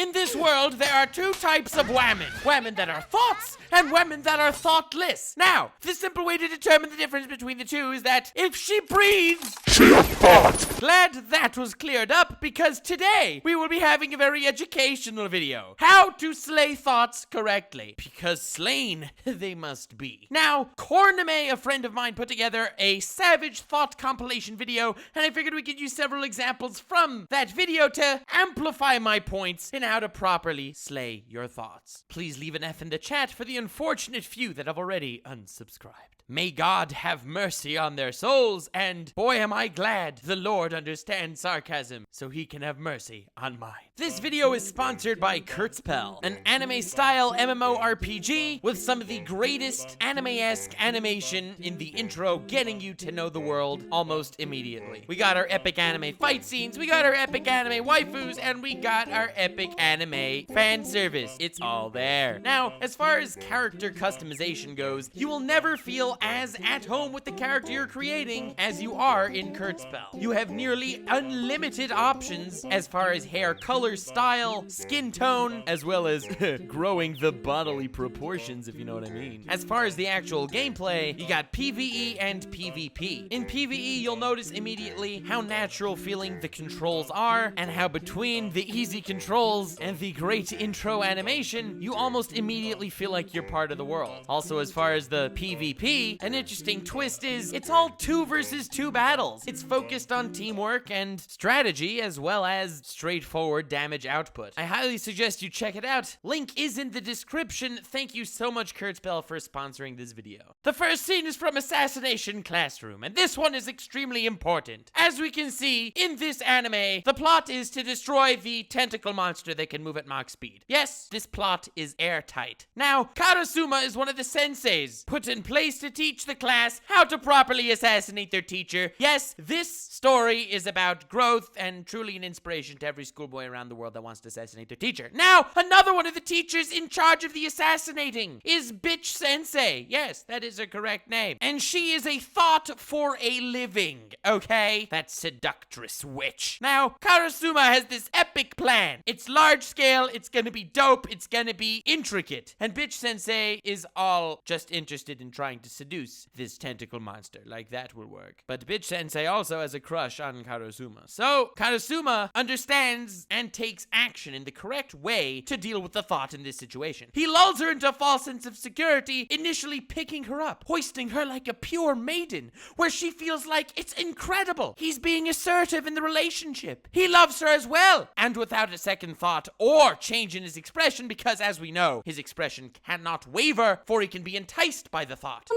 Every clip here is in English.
In this world, there are two types of women. Women that are thoughts and women that are thoughtless. Now, the simple way to determine the difference between the two is that if she breathes, she a thought. Glad that was cleared up, because today we will be having a very educational video. How to slay thoughts correctly. Because slain they must be. Now, Corname, a friend of mine, put together a Savage Thought compilation video, and I figured we could use several examples from that video to amplify my points in how to properly slay your thoughts. Please leave an F in the chat for the unfortunate few that have already unsubscribed. May God have mercy on their souls, and boy am I glad the Lord understands sarcasm, so he can have mercy on mine. This video is sponsored by Kurtzpel, an anime-style MMORPG with some of the greatest anime-esque animation in the intro, getting you to know the world almost immediately. We got our epic anime fight scenes, we got our epic anime waifus, and we got our epic anime fan service. It's all there. Now, as far as character customization goes, you will never feel as at home with the character you're creating as you are in Kurtzpel. You have nearly unlimited options as far as hair color, style, skin tone, as well as growing the bodily proportions, if you know what I mean. As far as the actual gameplay, you got PvE and PvP. In PvE, you'll notice immediately how natural feeling the controls are, and how between the easy controls and the great intro animation, you almost immediately feel like you're part of the world. Also, as far as the PvP, an interesting twist is it's all 2 versus 2 battles. It's focused on teamwork and strategy, as well as straightforward damage output. I highly suggest you check it out. Link is in the description. Thank you so much, Kurtzpel, for sponsoring this video. The first scene is from Assassination Classroom, and this one is extremely important. As we can see in this anime, the plot is to destroy the tentacle monster that can move at Mach speed. Yes, this plot is airtight. Now, Karasuma is one of the senseis put in place to teach the class how to properly assassinate their teacher. Yes, this story is about growth and truly an inspiration to every schoolboy around the world that wants to assassinate their teacher. Now, another one of the teachers in charge of the assassinating is Bitch Sensei. Yes, that is her correct name. And she is a thought for a living, okay? That seductress witch. Now, Karasuma has this epic plan. It's large scale, it's gonna be dope, it's gonna be intricate. And Bitch Sensei is all just interested in trying to seduce this tentacle monster. Like, that will work. But Bitch Sensei also has a crush on Karasuma. So, Karasuma understands and takes action in the correct way to deal with the thought in this situation. He lulls her into a false sense of security, initially picking her up, hoisting her like a pure maiden, where she feels like it's incredible. He's being assertive in the relationship. He loves her as well, and without a second thought or change in his expression, because as we know, his expression cannot waver, for he can be enticed by the thought.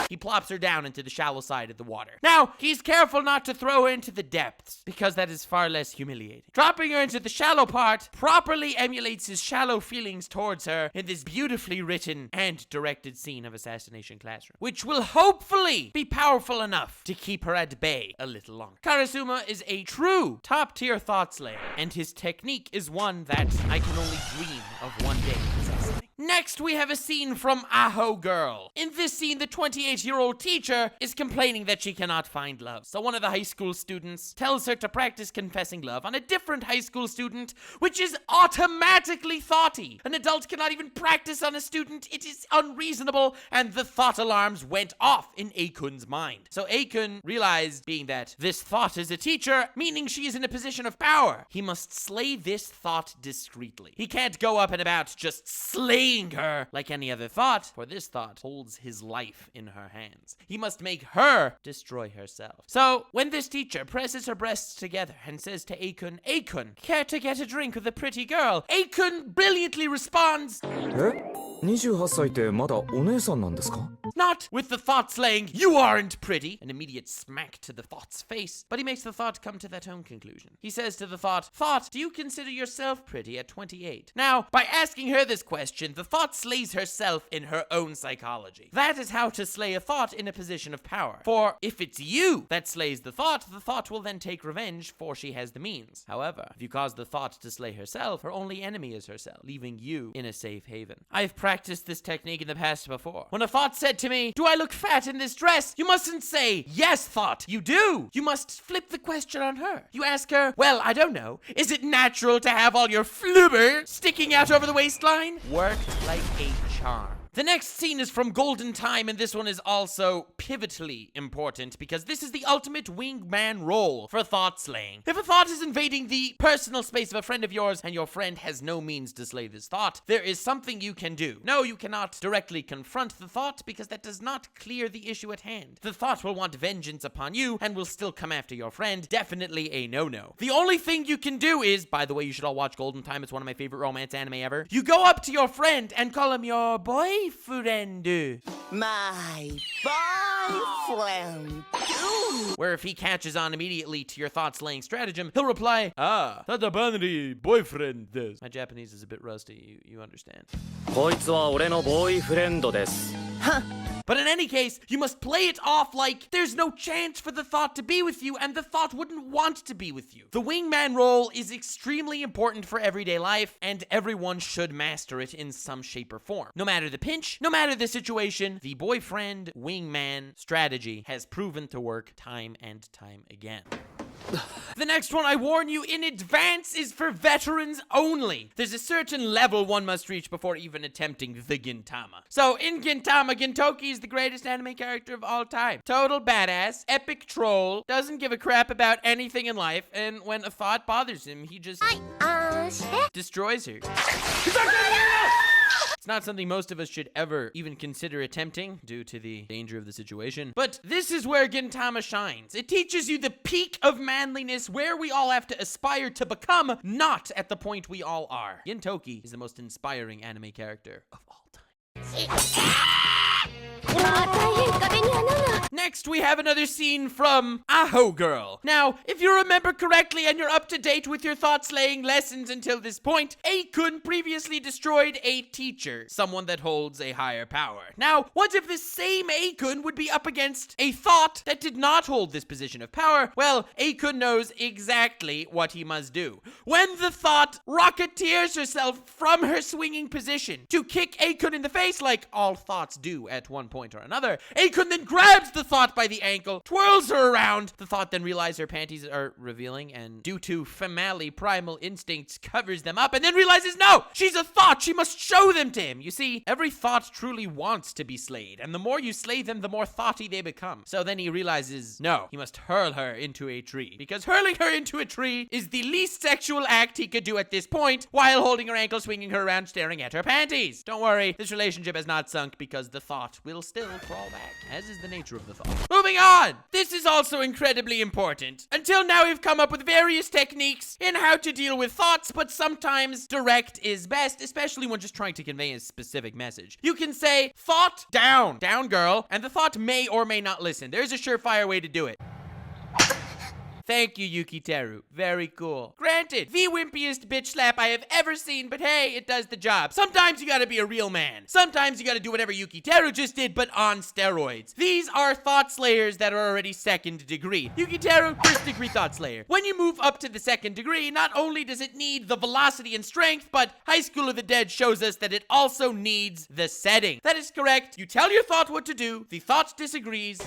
He plops her down into the shallow side of the water. Now, he's careful not to throw her into the depths, because that is far less humiliating. Dropping her into the shallow part properly emulates his shallow feelings towards her in this beautifully written and directed scene of Assassination Classroom, which will hopefully be powerful enough to keep her at bay a little longer. Karasuma is a true top-tier thought slayer, and his technique is one that I can only dream of one day possessing. Next, we have a scene from Aho Girl. In this scene, the 28-year-old teacher is complaining that she cannot find love. So one of the high school students tells her to practice confessing love on a different high school student, which is automatically thoughty. An adult cannot even practice on a student. It is unreasonable, and the thought alarms went off in Akun's mind. So Akun realized, being that this thought is a teacher, meaning she is in a position of power, he must slay this thought discreetly. He can't go up and about just slaying her like any other thought, for this thought holds his life in her hands. He must make her destroy herself. So, when this teacher presses her breasts together and says to Akun, "Akun, care to get a drink with a pretty girl?" Akun brilliantly responds, 28歳ってまだお姉さんなんですか? Not with the thought slaying, "You aren't pretty," an immediate smack to the thought's face, but he makes the thought come to that own conclusion. He says to the thought, "Thought, do you consider yourself pretty at 28? Now, by asking her this question, the thought slays herself in her own psychology. That is how to slay a thought in a position of power. For if it's you that slays the thought will then take revenge, for she has the means. However, if you cause the thought to slay herself, her only enemy is herself, leaving you in a safe haven. I've practiced this technique in the past before. When a thought said to me, "Do I look fat in this dress?" you mustn't say, "Yes, thought, you do." You must flip the question on her. You ask her, "Well, I don't know. Is it natural to have all your flubber sticking out over the waistline?" Worked like a charm. The next scene is from Golden Time, and this one is also pivotally important because this is the ultimate wingman role for thought slaying. If a thought is invading the personal space of a friend of yours and your friend has no means to slay this thought, there is something you can do. No, you cannot directly confront the thought because that does not clear the issue at hand. The thought will want vengeance upon you and will still come after your friend. Definitely a no-no. The only thing you can do is, by the way, you should all watch Golden Time. It's one of my favorite romance anime ever. You go up to your friend and call him your boyfriend. My boyfriend. Where if he catches on immediately to your thought-slaying stratagem, he'll reply, "Tatabanri boyfriend desu." My Japanese is a bit rusty, you understand. こいつは俺のボーイフレンドです。 But in any case, you must play it off like there's no chance for the thought to be with you and the thought wouldn't want to be with you. The wingman role is extremely important for everyday life and everyone should master it in some shape or form. No matter the pinch, no matter the situation, the boyfriend wingman strategy has proven to work time and time again. The next one, I warn you in advance, is for veterans only. There's a certain level one must reach before even attempting the Gintama. So in Gintama, Gintoki is the greatest anime character of all time. Total badass, epic troll, doesn't give a crap about anything in life, and when a thought bothers him, he just destroys her. It's not something most of us should ever even consider attempting due to the danger of the situation. But this is where Gintama shines. It teaches you the peak of manliness where we all have to aspire to become, not at the point we all are. Gintoki is the most inspiring anime character of all time. Next, we have another scene from Aho Girl. Now, if you remember correctly and you're up to date with your thought-slaying lessons until this point, Akun previously destroyed a teacher, someone that holds a higher power. Now, what if this same Akun would be up against a thought that did not hold this position of power? Well, Akun knows exactly what he must do. When the thought rocketeers herself from her swinging position to kick Akun in the face, like all thoughts do at one point or another, Akun then grabs the thought by the ankle, twirls her around. The thought then realizes her panties are revealing and due to family primal instincts covers them up and then realizes, no, she's a thought. She must show them to him. You see, every thought truly wants to be slayed, and the more you slay them, the more thoughty they become. So then he realizes, no, he must hurl her into a tree, because hurling her into a tree is the least sexual act he could do at this point while holding her ankle, swinging her around, staring at her panties. Don't worry, this relationship has not sunk because the thought will still crawl back, as is the nature of the thought. Moving on! This is also incredibly important. Until now, we've come up with various techniques in how to deal with thoughts, but sometimes direct is best, especially when just trying to convey a specific message. You can say, "Thought, down, down girl," and the thought may or may not listen. There's a surefire way to do it. Thank you, Yukiteru. Very cool. Granted, the wimpiest bitch slap I have ever seen, but hey, it does the job. Sometimes you gotta be a real man. Sometimes you gotta do whatever Yukiteru just did, but on steroids. These are thought slayers that are already second degree. Yukiteru, first degree thought slayer. When you move up to the second degree, not only does it need the velocity and strength, but High School of the Dead shows us that it also needs the setting. That is correct. You tell your thought what to do, the thought disagrees.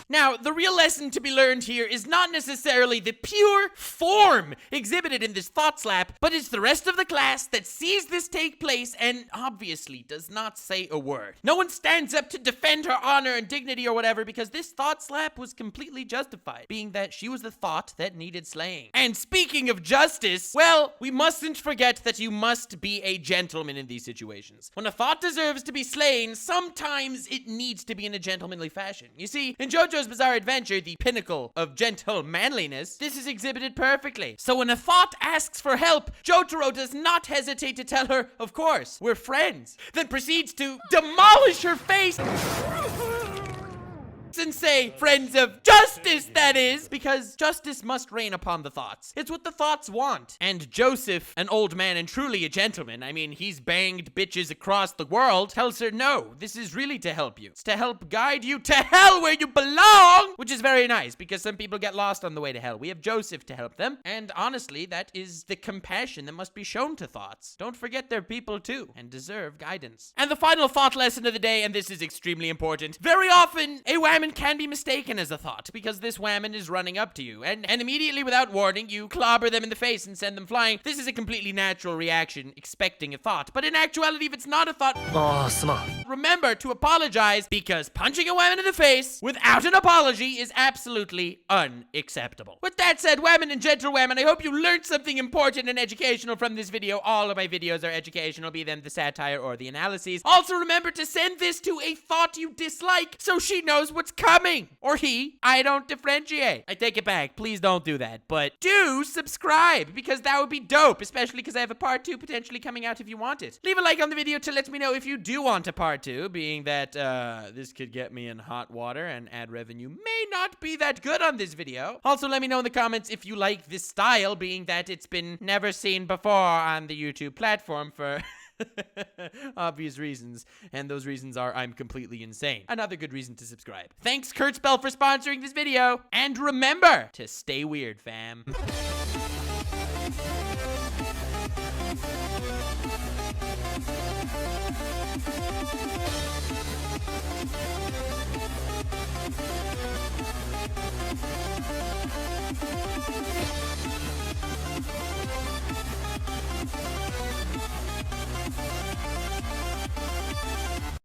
Now, the real lesson to be learned here is not necessarily the pure form exhibited in this thought slap, but it's the rest of the class that sees this take place and obviously does not say a word. No one stands up to defend her honor and dignity or whatever because this thought slap was completely justified, being that she was the thought that needed slaying. And speaking of justice, well, we mustn't forget that you must be a gentleman in these situations. When a thought deserves to be slain, sometimes it needs to be in a gentlemanly fashion. You see, in JoJo's Bizarre Adventure, the pinnacle of gentle manliness, this is exhibited perfectly. So when a thought asks for help, Jotaro does not hesitate to tell her, of course, we're friends, then proceeds to demolish her face and say friends of justice, that is, because justice must reign upon the Thots. It's what the Thots want. And Joseph, an old man and truly a gentleman, I mean, he's banged bitches across the world, tells her, no, this is really to help you. It's to help guide you to hell where you belong, which is very nice because some people get lost on the way to hell. We have Joseph to help them. And honestly, that is the compassion that must be shown to Thots. Don't forget they're people too and deserve guidance. And the final Thot lesson of the day, and this is extremely important. Very often, a whammon can be mistaken as a Thot because this whammon is running up to you and immediately without warning, you clobber them in the face and send them flying. This is a completely natural reaction, expecting a Thot. But in actuality, if it's not a Thot, remember to apologize because punching a whammon in the face without an apology is absolutely unacceptable. With that said, whammon and gentle whammon, I hope you learned something important and educational from this video. All of my videos are educational, be them the satire or the analyses. Also remember to send this to a Thot you dislike so she knows what's coming. Or he. I don't differentiate. I take it back. Please don't do that. But do subscribe because that would be dope, especially because I have a part 2 potentially coming out if you want it. Leave a like on the video to let me know if you do want a part 2, being that this could get me in hot water and ad revenue may not be that good on this video. Also, let me know in the comments if you like this style, being that it's been never seen before on the YouTube platform for obvious reasons, and those reasons are I'm completely insane. Another good reason to subscribe. Thanks Kurtzbell for sponsoring this video, and remember to stay weird, fam.